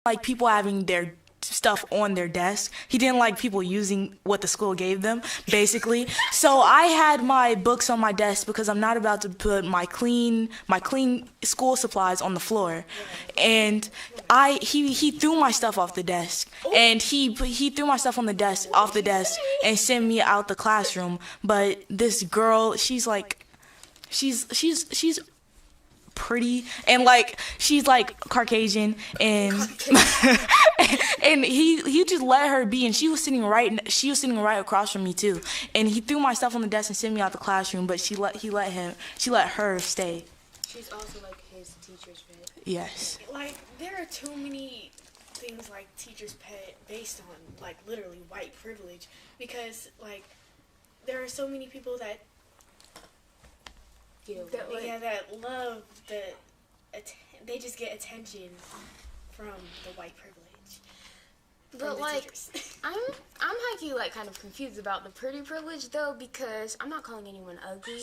like people having their stuff on their desk. He didn't like people using what the school gave them, basically. So I had my books on my desk because I'm not about to put my clean school supplies on the floor. And he threw my stuff off the desk. And he threw my stuff on the desk off the desk and sent me out the classroom. But this girl, she's pretty, and like she's like Caucasian, and and he just let her be, and she was sitting right across from me too, and he threw my stuff on the desk and sent me out the classroom, but she let her stay. She's also like his teacher's pet. Yes. Like there are too many things like teacher's pet based on like literally white privilege, because like there are so many people that that love they just get attention from the white privilege. But like, I'm high-key like kind of confused about the pretty privilege though, because I'm not calling anyone ugly,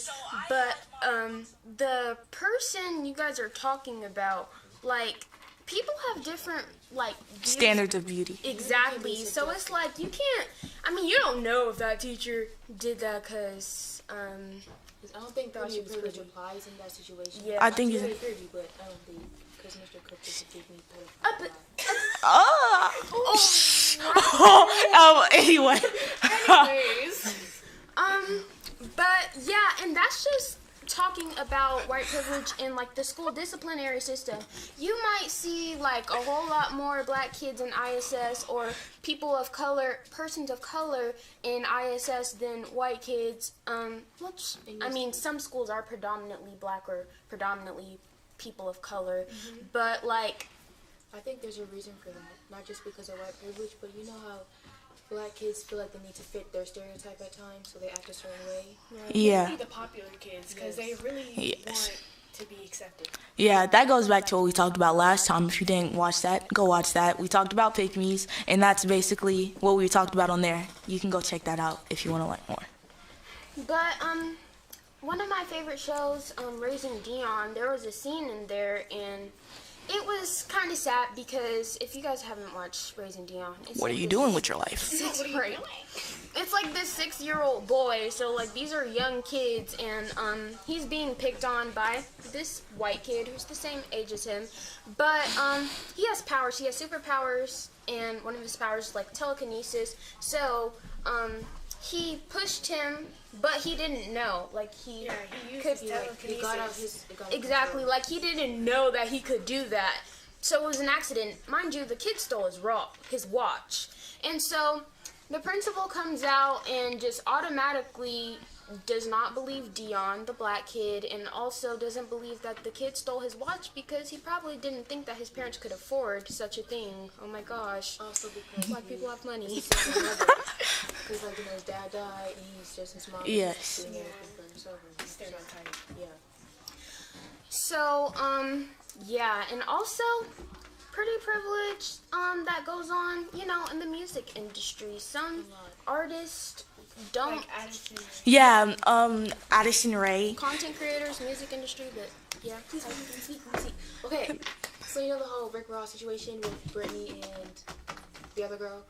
but the person you guys are talking about, like, people have different like standards of beauty. Exactly. So it's like you can't. I mean, you don't know if that teacher did that because I don't think pretty privilege applies in that situation. Yeah, I think it's very pretty, but I don't think because Mr. Cook would give me anyway. Anyways, but yeah, and that's just talking about white privilege in like the school disciplinary system. You might see like a whole lot more black kids in ISS or persons of color in ISS than white kids. Which I mean, some schools are predominantly black or predominantly people of color, but like I think there's a reason for that. Not just because of white privilege, but you know how black kids feel like they need to fit their stereotype at times, so they act a certain way. Right? Yeah. They be the popular kids because they really want to be accepted. Yeah, that goes back to what we talked about last time. If you didn't watch that, go watch that. We talked about pick-me's, and that's basically what we talked about on there. You can go check that out if you want to learn more. But one of my favorite shows, Raising Dion, there was a scene in there, and it was kind of sad because if you guys haven't watched Raising Dion, What are you doing with your life? It's like this 6-year-old boy, so like these are young kids, and he's being picked on by this white kid who's the same age as him, but he has powers. He has superpowers, and one of his powers is like telekinesis. So he pushed him, but he didn't know. Like he could be like, he got out his exactly control. like he didn't know that he could do that. So it was an accident. Mind you, the kid stole his watch, and so the principal comes out and just automatically does not believe Dion, the black kid, and also doesn't believe that the kid stole his watch because he probably didn't think that his parents could afford such a thing. Oh my gosh. Also because black people have money. Because like, you know, his dad died and he's just his mom. Yes. Doing everything for himself. Stereotype. Yeah. So, yeah, and also pretty privilege that goes on, you know, in the music industry. Some artists don't Like Addison. Yeah, Addison Rae. content creators, music industry, but yeah. Please. Okay, so you know the whole Rick Ross situation with Brittany and the other girl?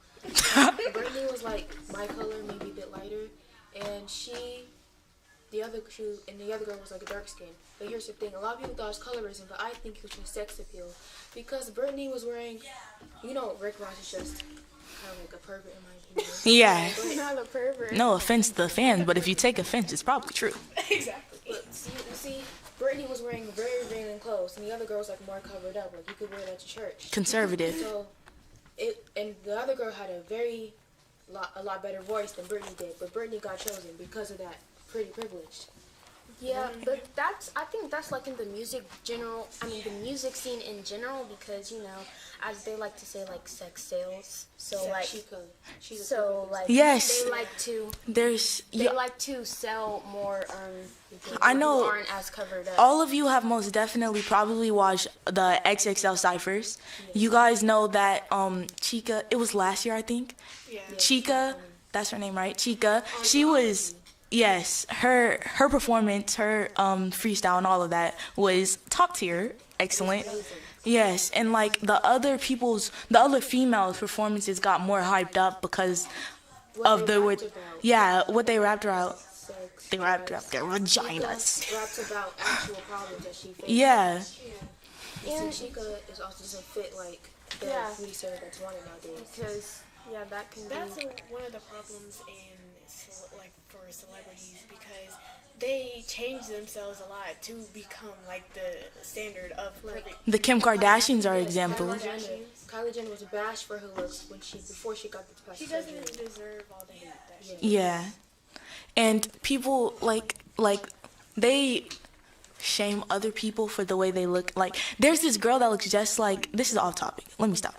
Brittany was like my color, maybe a bit lighter, and the other girl was like a dark skin. But here's the thing, a lot of people thought it was colorism, but I think it was just sex appeal. Because Brittany was wearing, you know, Rick Ross is just kind of like a pervert in my opinion. Yeah. But not a pervert. No offense to the fans, but if you take offense, it's probably true. Exactly. But see, Brittany was wearing very revealing clothes, and the other girl was like more covered up, like you could wear that to church. Conservative. So, and the other girl had a lot better voice than Brittany did, but Brittany got chosen because of that pretty privilege. Yeah, but I think that's like in the music music scene in general, because, you know, as they like to say, like, sex sales. So like, Yes. they like to There's like to sell more I people know who aren't as covered up. all of you have most definitely probably watched the XXL Cyphers. You guys know that Chica, it was last year I think. Yeah. Chica, that's her name, right? Chica. She was her performance, her freestyle and all of that was top tier, excellent. Yes, and like the other females' performances got more hyped up because of What they the rapped about. what they rapped about. Sex. They rapped about their Chica vaginas. raps about actual problems that she faces. Yeah, And Chica is also doesn't fit like the Yeah. research that's wanted nowadays. Because yeah, that can That's be. one of the problems in like for celebrities because they change themselves a lot to become like the standard of perfect. the Kim Kardashians are examples. Kylie Jenner was bashed for her looks before she got the plastic She surgery. doesn't deserve all the hate that she. Yeah, and people like they shame other people for the way they look. Like there's this girl that looks just like, this is off topic. Let me stop.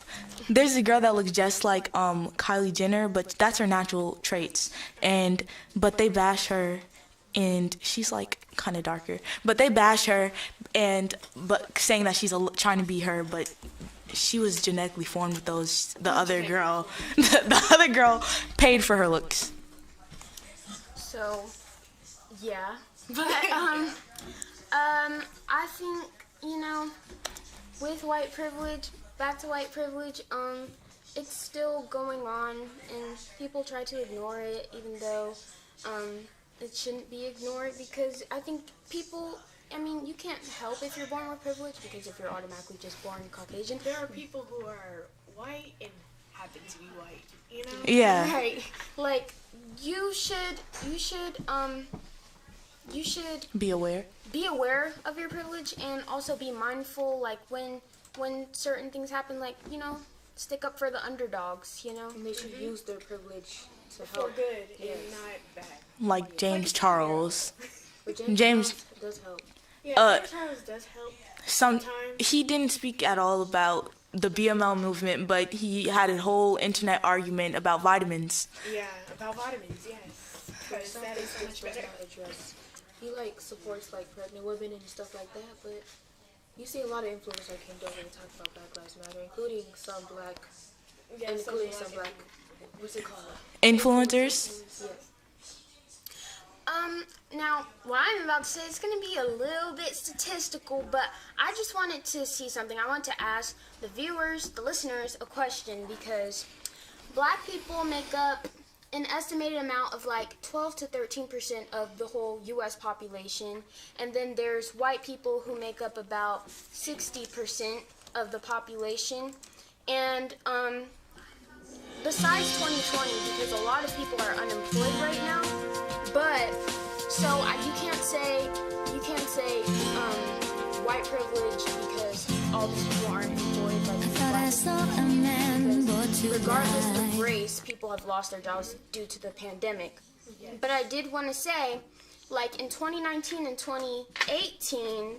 There's a girl that looks just like Kylie Jenner, but that's her natural traits. But they bash her, and she's like kind of darker. But they bash her, but saying that she's trying to be her, but she was genetically formed with those. The other girl, the other girl paid for her looks. So, yeah. But, I think, with white privilege, back to white privilege, it's still going on, and people try to ignore it, even though, it shouldn't be ignored, because I think you can't help if you're born with privilege, because if you're automatically just born Caucasian. There are people who are white and happen to be white, you know? Yeah. Right. Like, you should Be aware. be aware of your privilege and also be mindful, like, when certain things happen, like, stick up for the underdogs, And they should use their privilege to For help. good Yes. and not bad. Like James Charles. But James- Charles does help. Yeah, Charles does help. He didn't speak at all about the BML movement, but he had a whole internet argument about vitamins. Yeah, about vitamins, yes. Because that is so much better. He supports pregnant women and stuff like that, but you see a lot of influencers like him don't really talk about Black Lives Matter, including some black, what's it called? Influencers? Yes. Now, what I'm about to say is going to be a little bit statistical, but I just wanted to see something. I want to ask the viewers, the listeners, a question, because black people make up an estimated amount of 12 to 13% of the whole U.S. population, and then there's white people who make up about 60% of the population, and besides 2020, because a lot of people are unemployed right now, but so you can't say white privilege because all these people aren't employed like regardless of race, people have lost their jobs due to the pandemic. But I did want to say, in 2019 and 2018,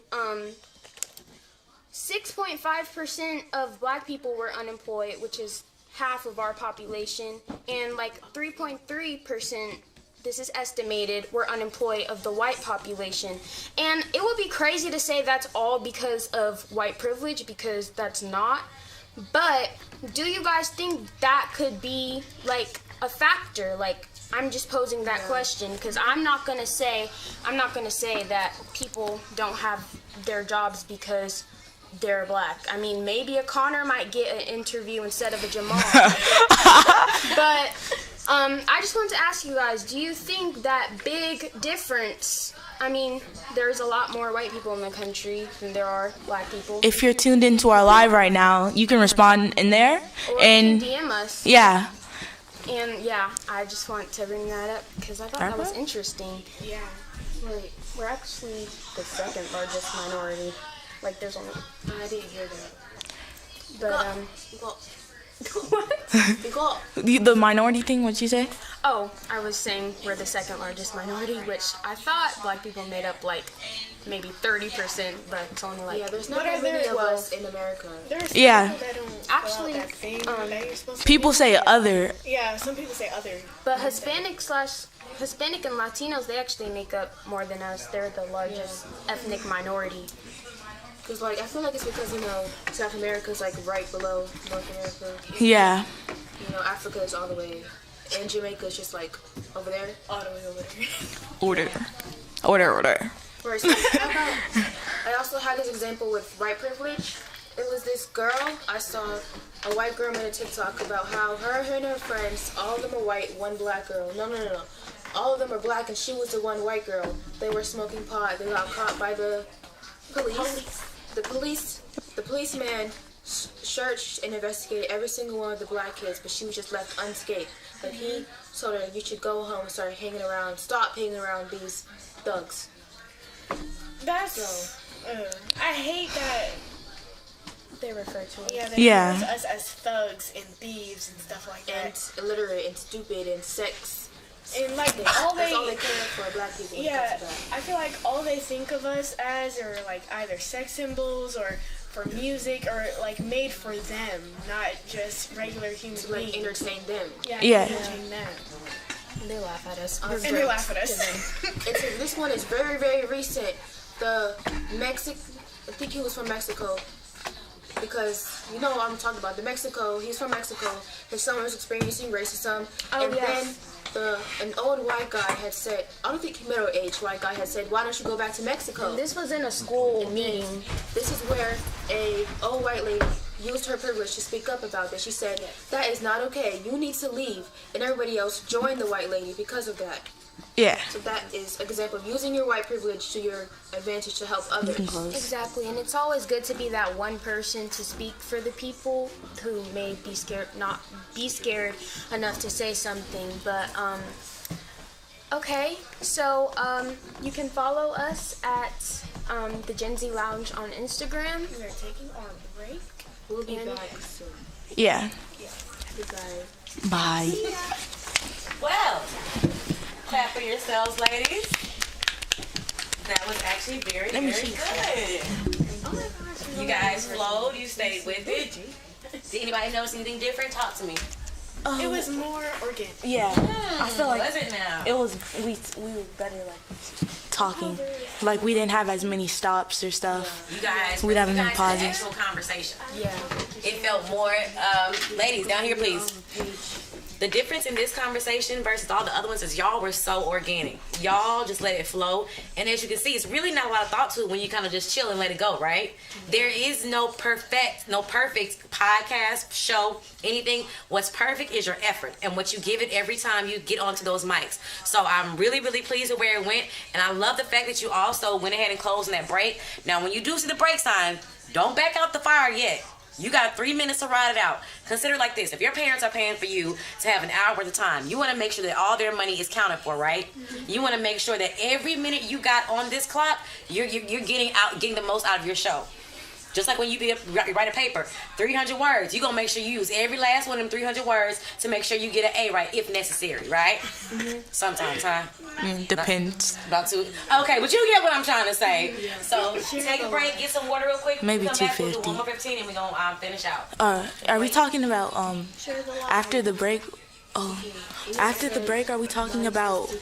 6.5% of black people were unemployed, which is half of our population, and 3.3%, this is estimated, were unemployed of the white population. And it would be crazy to say that's all because of white privilege, because that's not. But do you guys think that could be a factor? I'm just posing that question, because I'm not gonna say that people don't have their jobs because they're black. I mean, maybe a Connor might get an interview instead of a Jamal. But I just wanted to ask you guys, do you think that big difference? I mean, there's a lot more white people in the country than there are black people. If you're tuned into our live right now, you can respond in there. Or And you can DM us. yeah. And yeah, I just want to bring that up because I thought that was interesting. Yeah. We're actually the second largest minority. There's only, I didn't hear that. but The minority thing, what'd you say? oh, I was saying we're the second largest minority, which I thought black people made up maybe 30%, but it's only there's not What are that many there- of us in America. There are some Yeah. people that don't Actually, fill out that thing that you're supposed to People do. say other. Yeah, some people say other. but Hispanic and Latinos, they actually make up more than us. They're the largest ethnic minority. Because, I feel like it's because, South America's, right below North America. Yeah. Africa is all the way. And Jamaica is just, over there. All the way over there. Order. Right, so I also had this example with white privilege. it was this girl. I saw a white girl made a TikTok about how her and her friends, all of them are white, one black girl. No. All of them are black, and she was the one white girl. They were smoking pot. They got caught by the police. The policeman searched and investigated every single one of the black kids, but she was just left unscathed. But he told her, you should go home and start hanging around, stop hanging around these thugs. That's. I hate that. They refer to it. Yeah, they Yeah. refer to us as thugs and thieves and stuff like that. And illiterate and stupid and sex. And like That's all all they they. care for black people when it Yeah, comes to that. I feel like all they think of us as are like either sex symbols or for music or like made for them, not just regular human To like beings. entertain them. Yeah. Entertain them. They laugh at us. And they laugh at us. This one is very, very recent. I think he was from Mexico. Because you know what I'm talking about. He's from Mexico. His son was experiencing racism. And yes. then an old white guy had said, I don't think he middle-aged white guy had said, why don't you go back to Mexico? This was in a school meeting. This is where a old white lady used her privilege to speak up about this. She said, that is not okay. You need to leave. And everybody else joined the white lady because of that. Yeah. So that is an example of using your white privilege to your advantage to help others. Exactly, and it's always good to be that one person to speak for the people who may be scared, not be scared enough to say something. But okay, so you can follow us at the Gen Z Lounge on Instagram. We're taking our break. We'll be back soon. Yeah. Goodbye. Bye. Well, clap for yourselves, ladies. That was actually very, very good. You guys flowed. You stayed with it. Did anybody notice anything different? Talk to me. It was more organic. Yeah. I feel like Was it now? it was we were better like talking. Like we didn't have as many stops or stuff. You guys, We'd have you them guys pauses. had actual conversation. Yeah. It felt more, ladies, down here, please. The difference in this conversation versus all the other ones is y'all were so organic. Y'all just let it flow. And as you can see, it's really not a lot of thought to it when you kind of just chill and let it go, right? There is no perfect podcast, show, anything. What's perfect is your effort and what you give it every time you get onto those mics. So I'm really, really pleased with where it went. And I love the fact that you also went ahead and closed in that break. Now, when you do see the break sign, don't back out the fire yet. You got 3 minutes to ride it out. Consider it like this. If your parents are paying for you to have an hour worth of time, you want to make sure that all their money is counted for, right? You want to make sure that every minute you got on this clock, you're getting the most out of your show. Just like when you write a paper, 300 words, you're going to make sure you use every last one of them 300 words to make sure you get an A right, if necessary, right? Sometimes, huh? Depends. About to. Okay, but you get what I'm trying to say. So take a break, get some water real quick. Maybe come back, we'll do 250. one more 15 and we're going to finish out. Are we talking about after the break? After the break, are we talking about?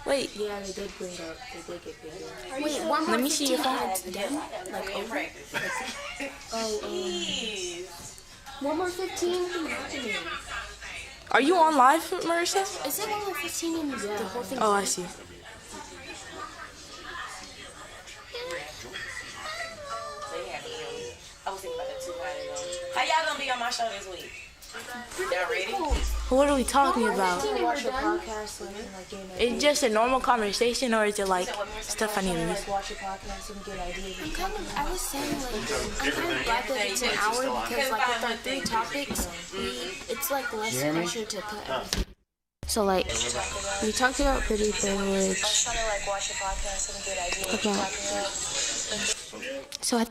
Wait. Yeah, they did bring it up. They did get bigger. Wait, one more Let me see your 15 phone. minutes. Like in practice. Jeez. One more 15. Are you on live, Marissa? Is it one more 15 in the whole thing? Oh, I see. They haven't really. I was thinking about that too. How y'all gonna be on my show this week? Y'all ready? What are we talking about? Watch your podcast and like get an idea. It's just a normal conversation, or is it like stuff I need to listen? Watch your podcast and get ideas. I was saying, like, I'm kind of glad that it's an hour because, like, with our 3 topics, it's, like, less pressure to put everything. So, like, we talked about pretty privilege. Trying to like watch your podcast and get ideas. Okay. So, I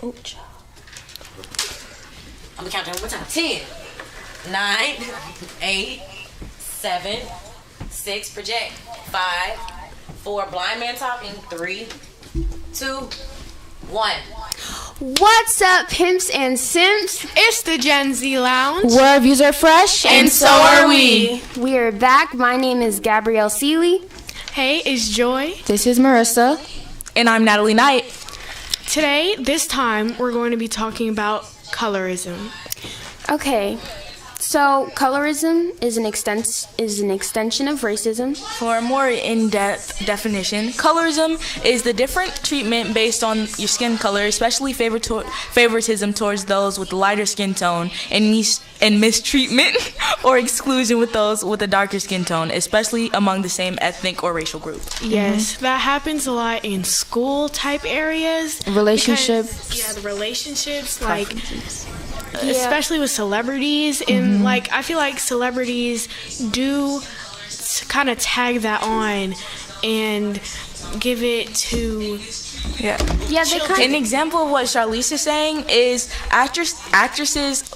Oh, child. I'm gonna count down one more time. 10, 9, 8, 7, 6, project. 5, 4, blind man talking. 3, 2, 1. What's up, pimps and simps? It's the Gen Z Lounge. Where views are fresh, And so are we. We are back. My name is Gabrielle Seeley. Hey, it's Joy. This is Marissa. And I'm Natalie Knight. Today, this time, we're going to be talking about colorism. Okay, so colorism is an extension of racism. For a more in-depth definition, colorism is the different treatment based on your skin color, especially favoritism towards those with lighter skin tone, and mistreatment or exclusion with those with a darker skin tone, especially among the same ethnic or racial group. Yes, that happens a lot in school type areas. Relationships. The relationships, like, especially with celebrities. And, like, I feel like celebrities do kind of tag that on and give it to... Yeah, they kind An example of what Charlize is saying is actresses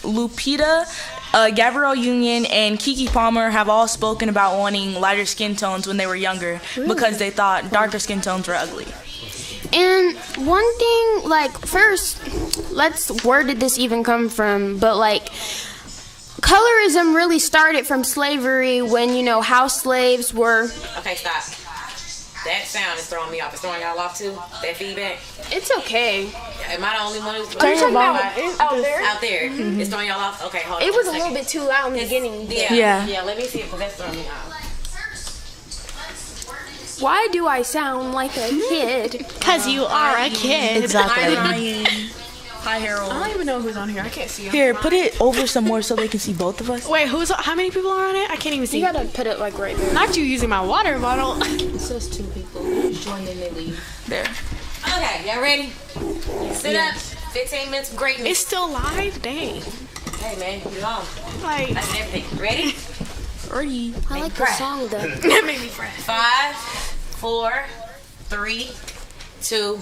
Lupita, Gabrielle Union, and Keke Palmer have all spoken about wanting lighter skin tones when they were younger because they thought darker skin tones were ugly. And one thing, like, first, where did this even come from? But, like, colorism really started from slavery when, house slaves were... Okay, stop. That sound is throwing me off. It's throwing y'all off too? That feedback? It's okay. Am I the only one who's... Are you talking about out there? Out there. It's throwing y'all off? Okay, hold on. It was a second. little bit too loud in the beginning. Yeah. Let me see it because that's throwing me off. Why do I sound like a kid? Because you are a kid. Exactly. Hi, Harold. I don't even know who's on here. I can't see him. Here, put it over some more so they can see both of us. Wait, how many people are on it? I can't even see. You gotta put it, like, right there. Not you using my water bottle. It says 2 people. Join them, they leave. There. Okay, y'all ready? Sit up. 15 minutes of greatness. It's still live? Dang. Hey, man, you're on. Like, That's everything. Ready? Ready. I like the Right. song, though. that made me fresh. 5, 4, 3, 2,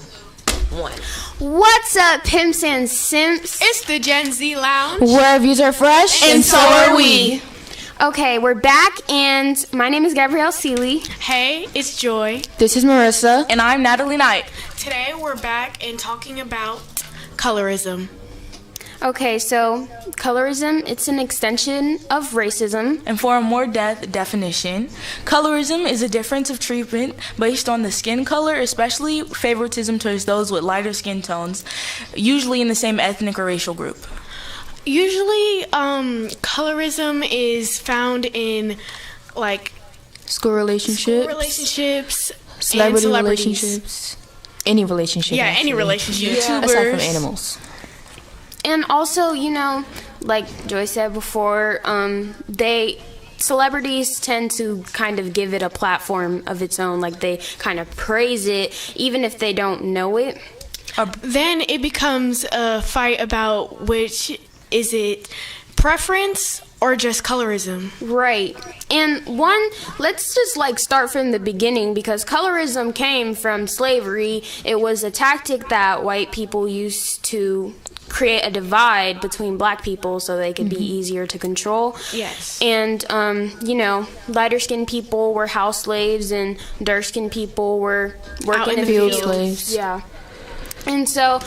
1. What's up, pimps and simps? It's the Gen Z Lounge. Where views are fresh, And so are we. Okay, we're back, and my name is Gabrielle Seeley. Hey, it's Joy. This is Marissa. And I'm Natalie Knight. Today we're back and talking about colorism. Okay, so colorism, it's an extension of racism. And for a more definition, colorism is a difference of treatment based on the skin color, especially favoritism towards those with lighter skin tones, usually in the same ethnic or racial group. Usually, colorism is found in, like, School relationships, celebrities, celebrity relationships, any relationship. Yeah, any actually. relationship. Aside from animals. And also, like Joy said before, celebrities tend to kind of give it a platform of its own. Like, they kind of praise it, even if they don't know it. Then it becomes a fight about which is it preference or just colorism. Right. And let's just like start from the beginning, because colorism came from slavery. It was a tactic that white people used to create a divide between black people so they could be easier to control. Yes. And, lighter-skinned people were house slaves and dark-skinned people were working in the field fields. slaves. Yeah. And so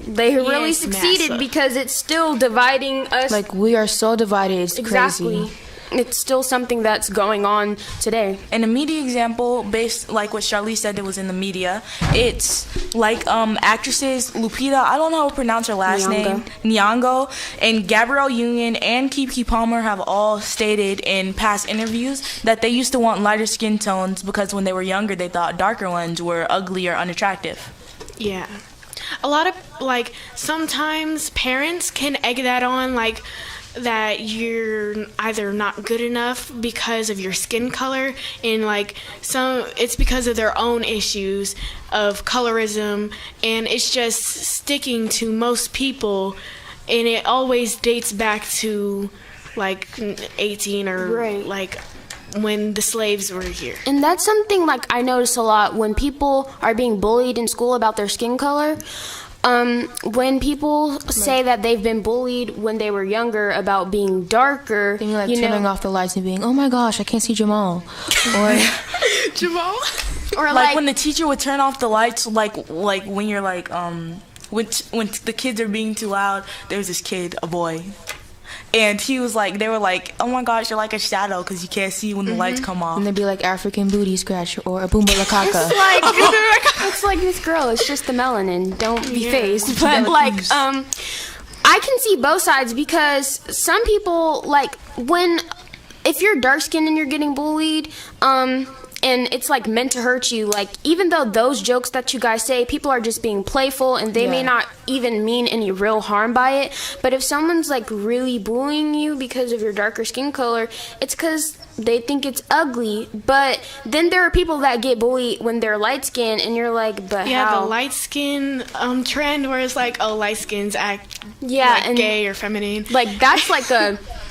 they really Yes, succeeded massa. because it's still dividing us. Like, we are so divided, it's Exactly. crazy. It's still something that's going on today. And a media example, based like what Charlize said, it was in the media. It's like actresses Lupita, I don't know how to pronounce her last name, Nyong'o, and Gabrielle Union and Keke Palmer have all stated in past interviews that they used to want lighter skin tones because when they were younger, they thought darker ones were ugly or unattractive. Yeah. A lot of, like, sometimes parents can egg that on, like, that you're either not good enough because of your skin color, and like it's because of their own issues of colorism, and it's just sticking to most people, and it always dates back to like 18 or Right. like when the slaves were here. And that's something like I notice a lot when people are being bullied in school about their skin color. When people say that they've been bullied when they were younger about being darker, Then you're like turning off the lights and being, oh my gosh, I can't see Jamal. Or Jamal? or Like when the teacher would turn off the lights, like when you're like when the kids are being too loud, there's this kid, a boy, and he was like, they were like, oh my gosh, you're like a shadow because you can't see when the lights come off. and they'd be like African booty scratch or a boomba lakaka. it's like this girl, it's just the melanin. Don't be phased. But like, I can see both sides, because some people like if you're dark skinned and you're getting bullied, and it's like meant to hurt you, like even though those jokes that you guys say, people are just being playful and they may not even mean any real harm by it. But if someone's like really bullying you because of your darker skin color, it's because they think it's ugly. But then there are people that get bullied when they're light skinned, and you're like, but Yeah, how? the light skin trend where it's like, oh, light skins act Yeah, and gay or feminine. like that's like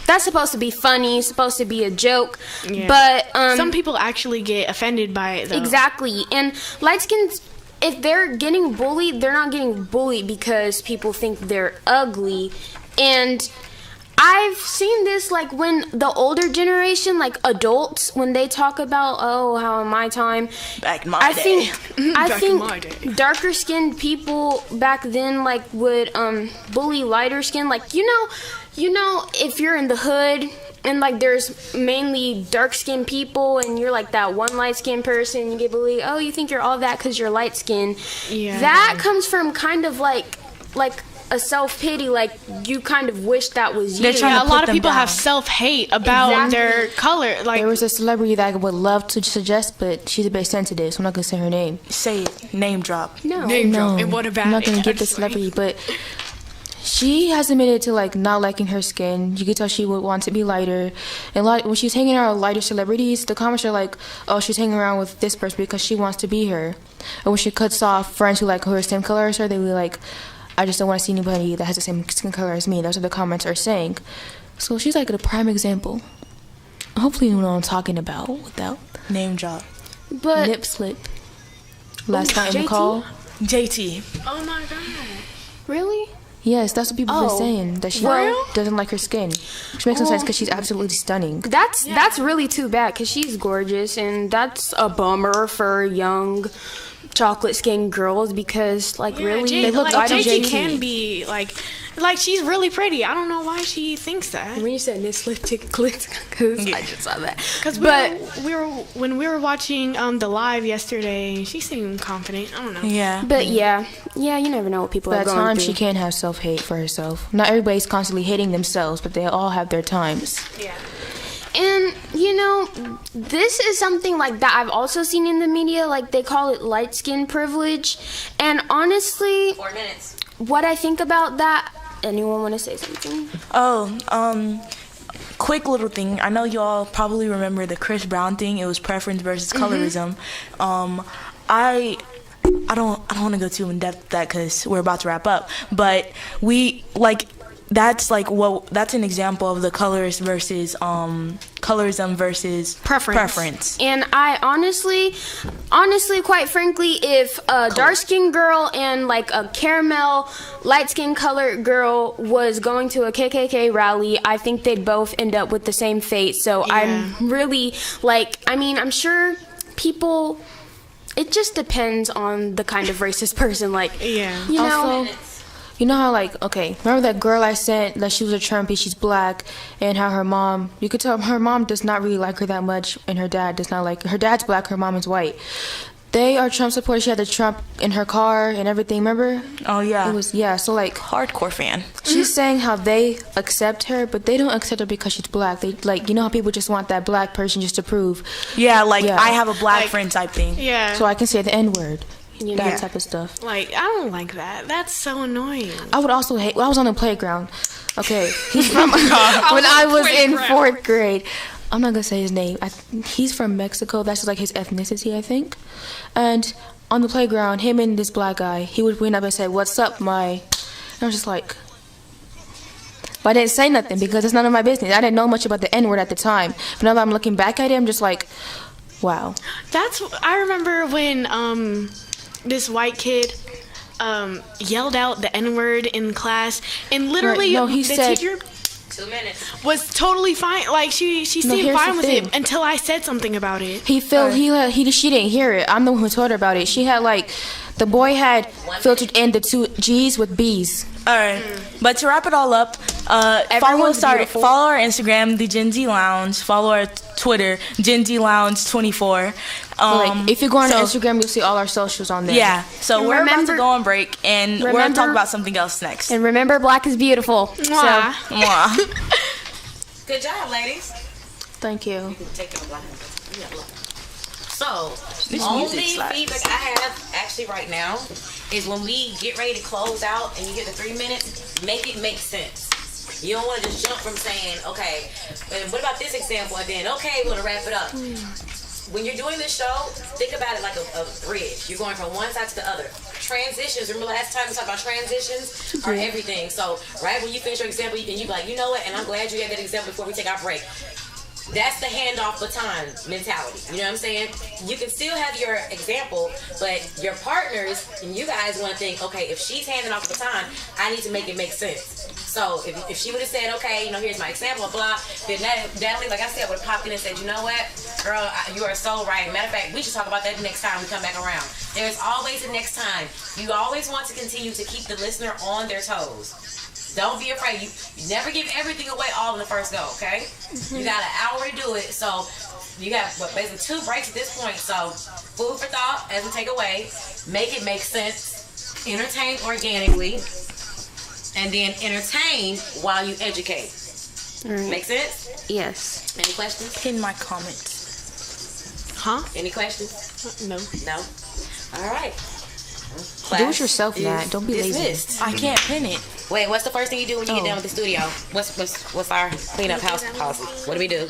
that's supposed to be funny, supposed to be a joke. Yeah. But Some people actually get offended by it, though. exactly. And light skins, if they're getting bullied, they're not getting bullied because people think they're ugly. And I've seen this like when the older generation, like adults, when they talk about, oh, how in my time, Back in my I day. Back in my day. think darker skinned people back then like would bully lighter skin. Like you know if you're in the hood and like there's mainly dark skinned people and you're like that one light skinned person, you get bullied. Oh, you think you're all that because you're light skinned. Yeah. That comes from kind of like a self-pity, like you kind of wish that was you. They're trying Yeah, to a lot put of them people have down. self-hate about Exactly. their color. Like, There was a celebrity that I would love to suggest, but she's a bit sensitive, so I'm not going to say her name. Say it, name drop. No. No, and what about I'm not going it, to get the actually? celebrity, but she has admitted to like not liking her skin. You could tell she would want to be lighter. And when she's hanging out with lighter celebrities, the comments are like, "Oh, she's hanging around with this person because she wants to be her." And when she cuts off friends who like her same color as her, they will be like, "I just don't want to see anybody that has the same skin color as me." That's what the comments are saying. So she's like a prime example. Hopefully, you know what I'm talking about without Name drop. But lip slip. Last night in the JT? call. JT. oh my god. really? Yes, that's what people were Oh. saying, that she Well- doesn't like her skin. Which makes no sense because she's absolutely stunning. That's really too bad because she's gorgeous, and that's a bummer for young chocolate skinned girls because like really They look like, up to JT JT. can be like she's really pretty. I don't know why she thinks that. when you said Miss Lipstick clicked because I just saw that. Because But when we were watching the live yesterday, she seemed confident. I don't know. Yeah. but yeah, you never know what people But are at going times through. she can have self-hate for herself. Not everybody's constantly hating themselves, but they all have their times. And this is something like that I've also seen in the media. Like they call it light skin privilege, and honestly, 4 minutes. what I think about that. Anyone want to say something? Oh, quick little thing. I know y'all probably remember the Chris Brown thing. It was preference versus colorism. I don't want to go too in depth with that because we're about to wrap up. But that's an example of the colorism versus preference. And I honestly, quite frankly, if a dark-skinned girl and like a caramel light-skinned colored girl was going to a KKK rally, I think they'd both end up with the same fate. So I'm really I'm sure people. It just depends on the kind of racist person. You know. Also, you know how remember that girl I sent that she was a Trumpy, she's black, and how her mom, you could tell her mom does not really like her that much, and her dad does not like her. Her dad's black, her mom is white. They are Trump supporters. She had the Trump in her car and everything, remember? Oh, yeah. It was, so hardcore fan. She's saying how they accept her, but they don't accept her because she's black. They, you know how people just want that black person just to prove. Yeah, I have a black friend type thing. Yeah. So I can say the N-word. That type of stuff. I don't like that. That's so annoying. I would also hate. Well, I was on the playground. Okay, he's from when I was in 4th grade. I'm not gonna say his name. He's from Mexico. That's just his ethnicity, I think. And on the playground, him and this black guy, he would went up and say, "What's up, my?" And I was just like. But I didn't say nothing because it's none of my business. I didn't know much about the N-word at the time. But now that I'm looking back at it, I'm just like, wow. I remember when this white kid yelled out the N-word in class, and literally he said, teacher 2 minutes. was totally fine. She seemed fine with it until I said something about it. She didn't hear it. I'm the one who told her about it. She had the boy had filtered in the 2 G's with B's. All right, but to wrap it all up, follow our Instagram, the Gen Z Lounge. Follow our Twitter, Gen Z Lounge 24. If you go on Instagram, you'll see all our socials on there. Yeah. So we're about to go on break, and we're gonna talk about something else next. And remember, black is beautiful. Mwah. So, mwah. Good job, ladies. Thank you. You can take your black. So, the only feedback I have actually right now is when we get ready to close out and you get the 3 minutes, make it make sense. You don't want to just jump from saying, okay, and what about this example? And then, okay, we're going to wrap it up. When you're doing this show, think about it like a bridge. You're going from one side to the other. Transitions, remember last time we talked about transitions are everything. So, right when you finish your example, and you be like, you know what, and I'm glad you gave that example before we take our break. That's the handoff baton mentality. You know what I'm saying? You can still have your example, but your partners and you guys want to think, okay, if she's handing off the baton, I need to make it make sense. So if she would have said, okay, here's my example, blah, then Natalie, like I said, would have popped in and said, you know what, girl, you are so right. Matter of fact, we should talk about that the next time we come back around. There's always a next time. You always want to continue to keep the listener on their toes. Don't be afraid. You never give everything away all in the first go, okay? You got an hour to do it, so you got basically 2 breaks at this point. So food for thought as we take away. Make it make sense. Entertain organically. And then entertain while you educate. Right. Make sense? Yes. Any questions? Pin my comments. Huh? Any questions? No. No? All right. Do it yourself, Nat. Don't be lazy. I can't pin it. Wait, what's the first thing you do when you get done with the studio? What's our cleanup house policy? What do we do?